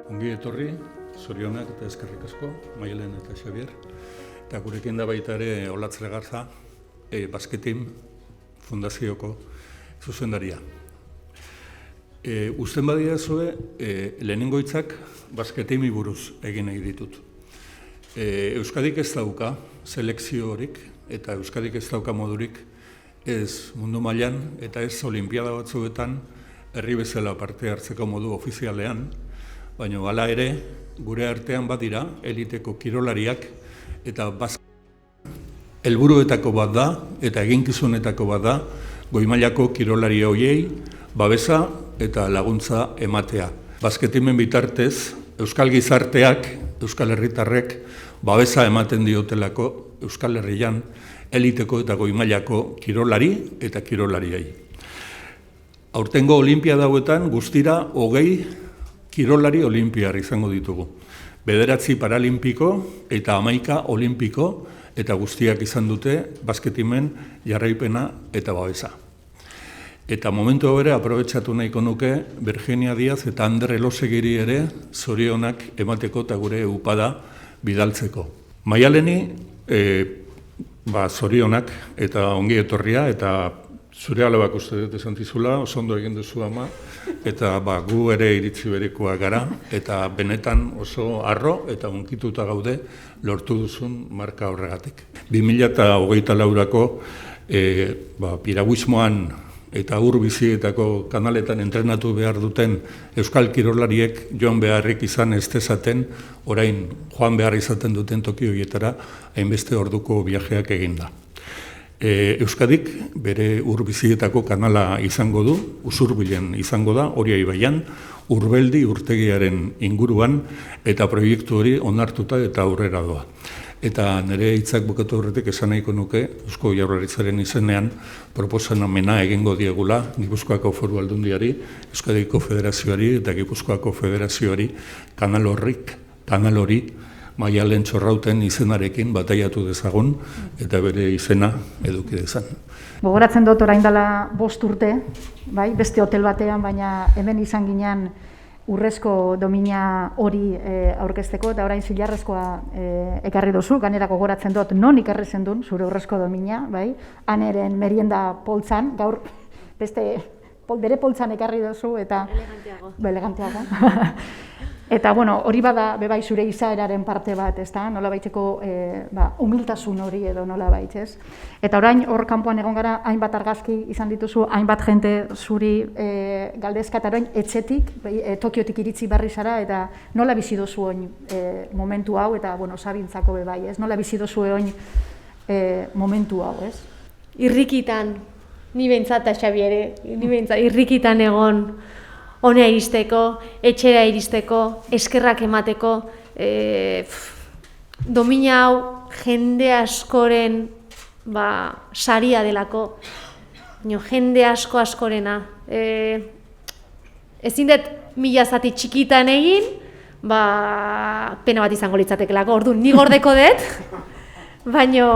Ongi etorri, zorionak eta eskerrik asko, Maialen eta Xabier. Eta gurekin da baita ere Olatz Legarza, Basketin Fundazioko zuzendaria. Uzten badia zue, lehenengo hitzak Basketimi buruz egin nahi ditut. Euskadik ez dauka selekzio horik eta Euskadik ez dauka modurik ez mundu mailan eta ez olimpiada batzuetan herri bezala parte hartzeko modu ofizialean, baina hala ere, gure artean badira, eliteko kirolariak eta helburuetako bat da eta eginkizunetako bat da goi-mailako kirolari horiei babesa eta laguntza ematea. Basketimen bitartez, Euskal gizarteak, Euskal herritarrek babesa ematen diotelako Euskal Herrian eliteko eta goi-mailako kirolari eta kirolariei. Aurtengo olimpiada hauetan guztira 20 kirolari olimpiar izango ditugu. 9 paralimpiko eta 11 olimpiko eta guztiak izan dute basketimen jarraipena eta babesa. Eta momentu hau ere aprobetxatu nahiko nuke Virginia Díaz eta Ander Elosegiri ere zorionak emateko eta gure upada bidaltzeko. Maialeni zorionak eta ongi etorria eta zure alabak uste dut esan dizula, oso ondo egin duzu ama, eta gu ere iritzi berekoa gara, eta benetan oso harro eta unkituta gaude lortu duzun marka horregatik. 2024ko piraguismoan eta ur bizietako kanaletan entrenatu behar duten Euskal kirolariek joan beharrik izan ez dezaten, orain joan behar izaten duten toki horietara hainbeste orduko viajeak eginda. Euskadik bere urbizietako kanala izango du, Usurbilen izango da, Oria ibaian, Urbeldi urtegiaren inguruan eta proiektu hori onartuta eta aurrera doa. Eta nire hitzak bukatu horretik esan nahiko nuke, Eusko Jaurlaritzaren izenean proposamena egingo diegula Gipuzkoako Foru Aldundiari, Euskadiko Federazioari eta Gipuzkoako Federazioari kanal hori Maialen Txorrauten izenarekin bataiatu dezagun eta bere izena eduki dezan. Gogoratzen dut orain dela 5 urte, bai, beste hotel batean, baina hemen izan ginen urrezko domina hori aurkezteko eta orain zilarrezkoa ekarri dozu, ganera gogoratzen dut non ikarri zendun zure urrezko domina, bai, aneren merienda poltzan, gaur bere poltzan ekarri dozu eta eleganteago. Eta hori bada bebai zure izaeraren parte bat, ezta? Nolabaiteko humiltasun hori edo nolabait, ez? Eta orain hor kanpoan egon gara hainbat argazki izan dituzu, hainbat jente zuri galdezka eta orain etxetik, Tokiotik iritsi berri zara eta nola bizi dozu orain momentu hau eta Sabintzako bebai, ez? Nola bizi dozu orain momentu hau, ez? Irrikitan, ni behintzat Xabiere, irrikitan egon honea iristeko, etxera iristeko, eskerrak emateko, domina hau jende askoren saria delako, jende askorena. Ezin dut 1000 zati txikitan egin, pena bat izango litzatekelako, orduan ni gordeko dut, baina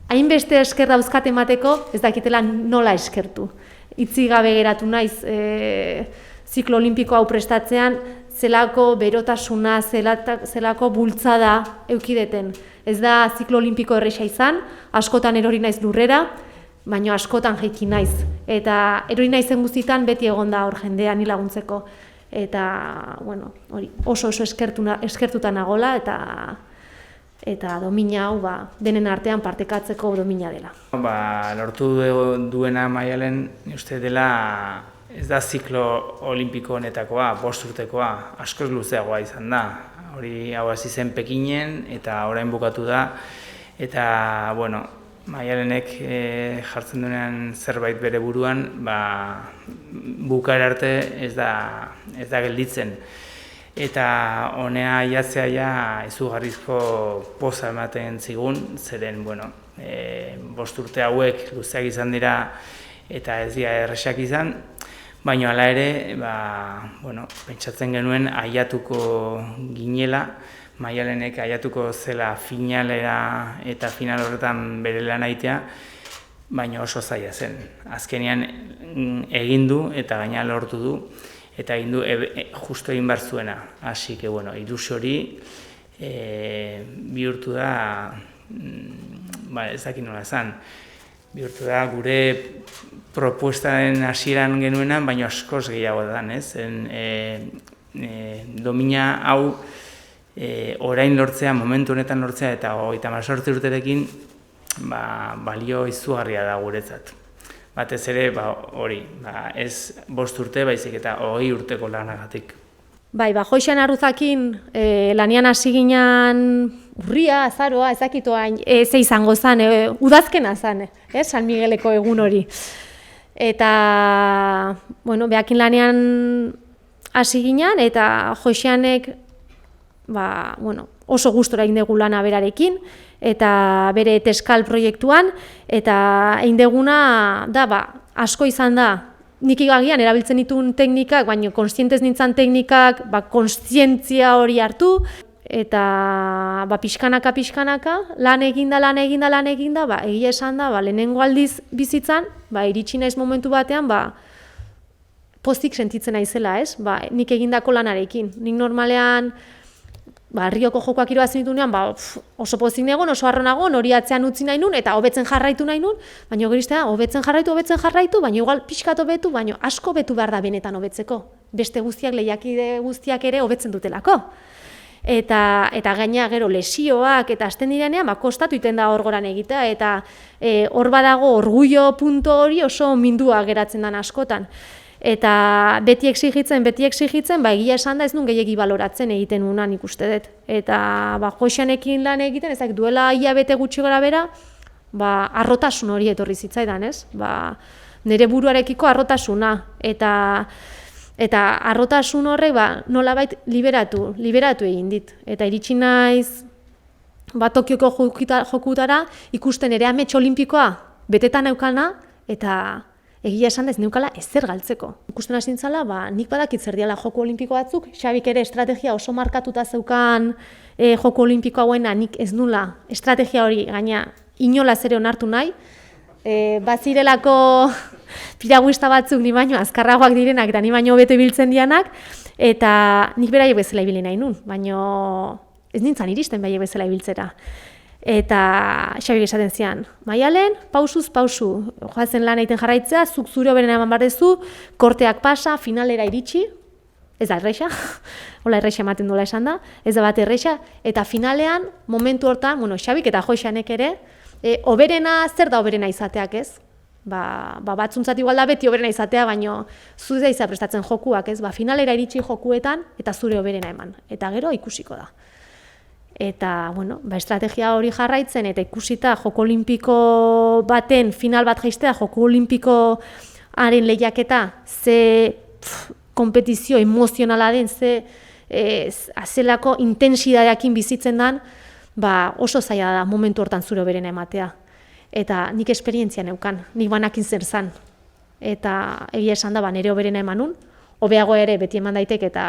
hainbeste esker dauzkat emateko, ez dakitela nola eskertu. Itzi gabe geratu naiz ziklo olimpiko hau prestatzean, zelako berotasuna, zelako bultzada eukideten. Ez da ziklo olimpiko erresa izan, askotan erori naiz lurrera, baina askotan jaiki naiz. Eta erori naizen guztitan beti egon da hor jendea ni laguntzeko. Eta, oso eskertuta nagola eta domina hau denen artean partekatzeko domina dela. Lortu duena Maialen uste dela ez da ziklo olimpiko honetakoa, 5 urtekoa, askoz luzeagoa izan da. Hori hau hasi zen Pekinen eta orain bukatu da. Eta, Maialenek jartzen duenean zerbait bere buruan, bukaera arte ez da gelditzen. Eta honea jatzea izugarrizko poza ematen zigun, zeren, 5 urte hauek luzeak izan dira eta ez dira erresak izan, baina hala ere, pentsatzen genuen aiatuko ginela, Maialenek aiatuko zela finalera eta final horretan bere lan egitea, baina oso zaila zen. Azkenean egin du eta gaina lortu du. eta egin du justo egin behar zuena. Así que, bueno, ilusio hori bihurtu da, ez dakit nola esan, bihurtu da gure propuestaren hasieran genuenan, baina askoz gehiago da, ez? Domina hau orain lortzea, momentu honetan lortzea, eta 38 urterekin balio izugarria da guretzat. Batez ere, hori, ez 5 urte, baizik eta 20 urteko lanagatik. Bai, Joixan Arruzakin lanian hasi ginen urria, azaroa, ezakitoain, ze izango zen, udazkena zen, San Migueleko egun hori. Eta, bueno, behakin lanean hasi ginen, eta Joixanek, oso gustora egin dugu lana berarekin, eta bere Teskal proiektuan, eta egin duguna da, asko izan da, nik agian erabiltzen dituen teknikak, baina kontzientez nintzen teknikak, kontzientzia hori hartu, eta pixkanaka, lan eginda, egia esan da, lehenengo aldiz bizitzan, iritsi naiz momentu batean, pozik sentitzen naizela, ez? Nik egindako lanarekin. Nik normalean, Rioko jokoak irabazi ditunean, oso pozik negon, oso harro nagon, hori atzean utzi nahi nun, eta hobetzen jarraitu nahi nun, baina geristea, hobetzen jarraitu, baina igual pixkat hobetu, baina asko hobetu behar da benetan hobetzeko. Beste guztiak, lehiakide guztiak ere hobetzen dutelako. Eta gaina gero lesioak eta hasten direnean, kostatu iten da orgoran egitea, eta hor badago orgullo punto hori oso mindua geratzen den askotan. Eta beti exigitzen, egia esan da ez nun gehiegi baloratzen egiten unan ikuste dut. Eta Joixanekin lan egiten, ezak duela hilabete gutxi gara bera, arrotasun hori etorri zitzaidan, ez? Nire buruarekiko arrotasuna. Eta arrotasun horrek nolabait liberatu egin dit. Eta iritsi naiz Tokioko jokutara ikusten ere amets olimpikoa betetan neukana, eta egia esan da ez neukala ezer galtzeko. Ikusten hasi nintzala, nik badakit zer diala joko olimpiko batzuk, Xabik ere estrategia oso markatuta zeukan joko olimpiko hauena, nik ez nula estrategia hori gaina inolaz ere onartu nahi. Bazirelako piraguista batzuk ni baino azkarragoak direnak eta ni baino hobeto ibiltzen dianak, eta nik beraiek bezala ibili nahi nun, baino ez nintzen iristen beraiek bezala ibiltzera. Eta Xabik esaten zian, Maialen, pausuz pausu, joazen lan egiten jarraitzea, zuk zure hoberen eman bardezu, korteak pasa, finalera iritsi, ez da erresa, hola erresa ematen duela esan da, ez da bat erresa, eta finalean, momentu hortan, Xabik eta Joixanek ere, hoberena, zer da hoberena izateak, ez? Batzuntzat igual da beti hoberena izatea, baino zure izan prestatzen jokuak, ez? Finalera iritsi jokuetan, eta zure hoberena eman, eta gero ikusiko da. Eta, estrategia hori jarraitzen, eta ikusita joko olimpiko baten final bat jaistea, joko olimpikoaren lehiaketa, ze kompetizio emozionala den, ze azelako intensidadeakin bizitzen den, oso zaila da momentu hortan zure hoberena ematea. Eta nik esperientzia neukan, nik banakin zer zan. Eta egia esan da, nire hoberena emanun, hobeago ere beti eman daitek eta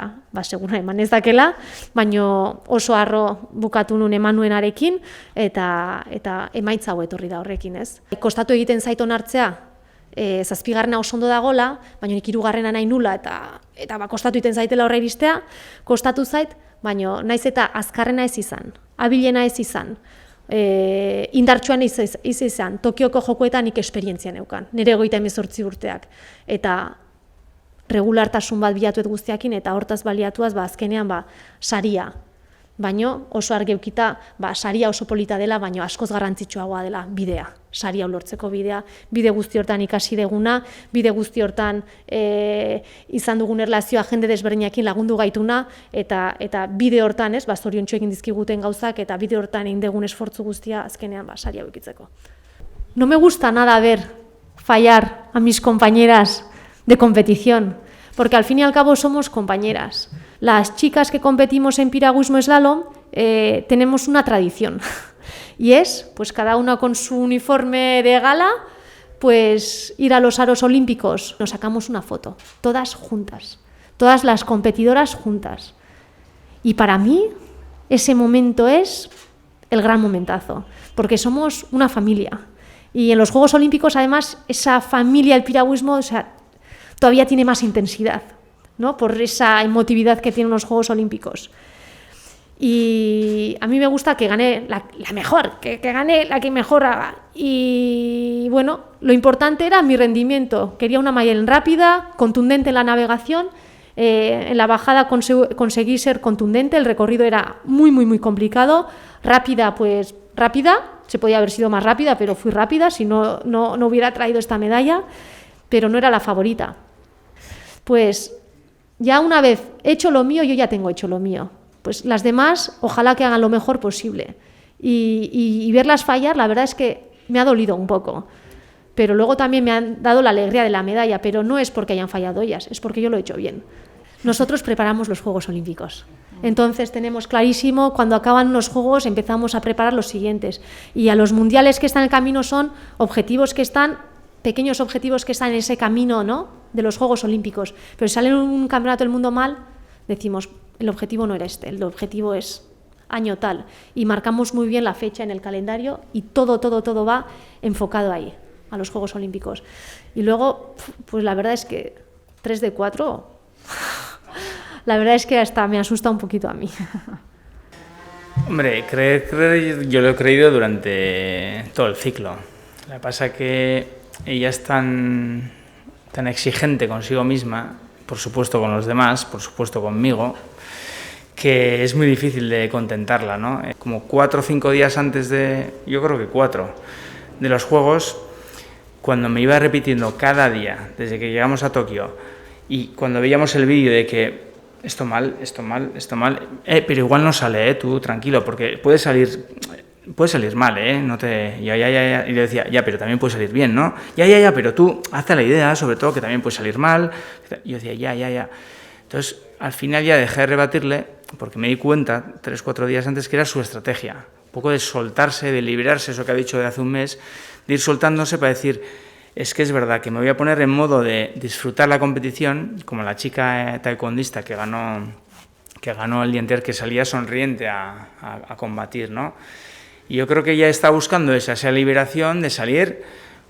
segura eman ez dakela, baino oso harro bukatu nun emanuenarekin eta emaitza hau etorri da horrekin, ez? Kostatu egiten zait onartzea, 7. oso ondo dagola, baina nik 3. nahi nula eta kostatu egiten zaitela horre iristea, kostatu zait, baina naiz eta azkarrena ez izan, abilena ez izan, indartsuan ez izan, Tokioko jokoetan nik esperientzia neukan, nire 38 urteak, eta regulartasun bat bilatuet guztiakin, eta hortaz baliatuaz, azkenean, saria. Baino, oso argi eukita, saria oso polita dela, baino askoz garrantzitsuagoa dela bidea. Saria lortzeko bidea, bide guzti hortan ikasi deguna, bide guzti hortan izan dugun erlazioa jende desberdinakin lagundu gaituna, eta bide hortan, zoriontsu egin dizkiguten gauzak, eta bide hortan egin degun esfortzu guztia, azkenean, saria eukitzeko. No me gusta nada ver fallar a mis compañeras de competición, porque al fin y al cabo somos compañeras. Las chicas que competimos en piragüismo slalom tenemos una tradición y es, pues cada una con su uniforme de gala, pues ir a los aros olímpicos. Nos sacamos una foto, todas juntas, todas las competidoras juntas. Y para mí ese momento es el gran momentazo, porque somos una familia. Y en los Juegos Olímpicos, además, esa familia del piragüismo, todavía tiene más intensidad. ¿no? Por esa emotividad que tienen los Juegos Olímpicos. Y a mí me gusta que gane la mejor, que gane la que mejor haga. Y bueno, lo importante era mi rendimiento. Quería una Mayalen rápida, contundente en la navegación. En la bajada conseguí ser contundente, el recorrido era muy complicado. Rápida, pues rápida, se podía haber sido más rápida, pero fui rápida, si no hubiera traído esta medalla, pero no era la favorita. Pues ya una vez hecho lo mío, yo ya tengo hecho lo mío. Pues las demás, ojalá que hagan lo mejor posible. Y verlas fallar, la verdad es que me ha dolido un poco. Pero luego también me han dado la alegría de la medalla, pero no es porque hayan fallado ellas, es porque yo lo he hecho bien. Nosotros preparamos los Juegos Olímpicos. Entonces tenemos clarísimo, cuando acaban los Juegos empezamos a preparar los siguientes. Y a los mundiales que están en el camino son objetivos que están, pequeños objetivos que están en ese camino, ¿no?, de los Juegos Olímpicos. Pero si sale un campeonato del mundo mal, decimos, el objetivo no era este, el objetivo es año tal. Y marcamos muy bien la fecha en el calendario y todo va enfocado ahí, a los Juegos Olímpicos. Y luego, pues la verdad es que 3 de 4, la verdad es que hasta me asusta un poquito a mí. Hombre, creer, yo lo he creído durante todo el ciclo. Lo que pasa es que ella es tan exigente consigo misma, por supuesto con los demás, por supuesto conmigo, que es muy difícil de contentarla, ¿no? Como 4 o 5 días antes yo creo que 4, de los Juegos, cuando me iba repitiendo cada día, desde que llegamos a Tokio, y cuando veíamos el vídeo de que esto mal, pero igual no sale, tú tranquilo, porque puede salir mal, no te... Ya, y le decía, ya, pero también puede salir bien, ¿no? Ya, pero tú hazte la idea, sobre todo, que también puede salir mal. Y yo decía, ya. Entonces, al final ya dejé de rebatirle, porque me di cuenta, 3 o 4 días antes, que era su estrategia. Un poco de soltarse, de liberarse, eso que ha dicho de hace un mes, de ir soltándose para decir, es que es verdad que me voy a poner en modo de disfrutar la competición, como la chica taekwondista que ganó el día anterior, que salía sonriente a combatir, ¿no? Y yo creo que ella está buscando esa liberación de salir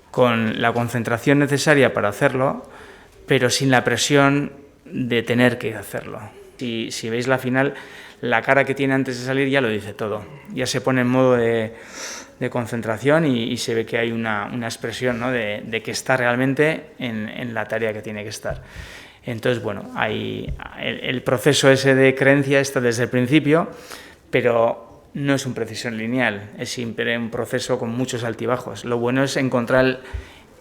con la concentración necesaria para hacerlo, pero sin la presión de tener que hacerlo. Si veis la final, la cara que tiene antes de salir ya lo dice todo. Ya se pone en modo de concentración y se ve que hay una expresión, ¿no?, de que está realmente en la tarea que tiene que estar. Entonces, bueno, el proceso ese de creencia está desde el principio, pero no es un proceso lineal, es siempre un proceso con muchos altibajos. Lo bueno es encontrar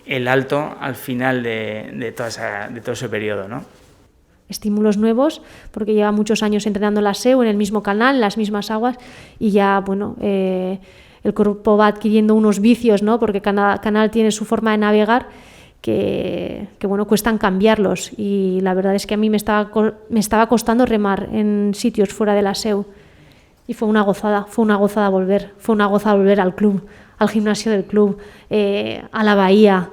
el alto al final de todo ese periodo, ¿no? Estímulos nuevos, porque lleva muchos años entrenando la SEU en el mismo canal, en las mismas aguas, y ya, bueno, el cuerpo va adquiriendo unos vicios, ¿no?, porque cada canal tiene su forma de navegar, que bueno, cuestan cambiarlos, y la verdad es que a mí me estaba costando remar en sitios fuera de la SEU, y fue una gozada volver al club, al gimnasio del club, a la bahía,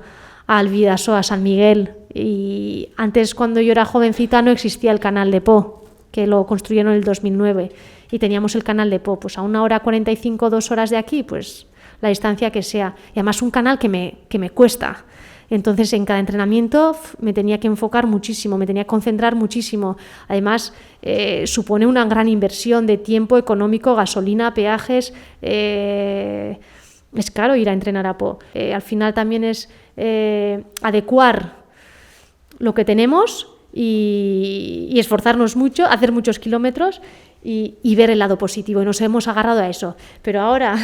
al Vidasoa, a San Miguel. Y antes, cuando yo era jovencita, no existía el canal de Po, que lo construyeron en el 2009, y teníamos el canal de Po, pues a 1 hora 45, 2 horas de aquí, pues la distancia que sea, y además un canal que me cuesta. Entonces, en cada entrenamiento me tenía que enfocar muchísimo, me tenía que concentrar muchísimo. Además, supone una gran inversión de tiempo económico, gasolina, peajes. Es caro ir a entrenar a Po. Al final también es adecuar lo que tenemos y esforzarnos mucho, hacer muchos kilómetros y ver el lado positivo. Y nos hemos agarrado a eso. Pero ahora,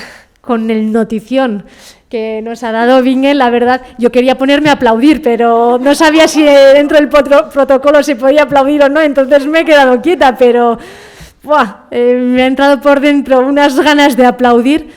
con el notición que nos ha dado Bingen, la verdad, yo quería ponerme a aplaudir, pero no sabía si dentro del protocolo se podía aplaudir o no, entonces me he quedado quieta, pero me ha entrado por dentro unas ganas de aplaudir.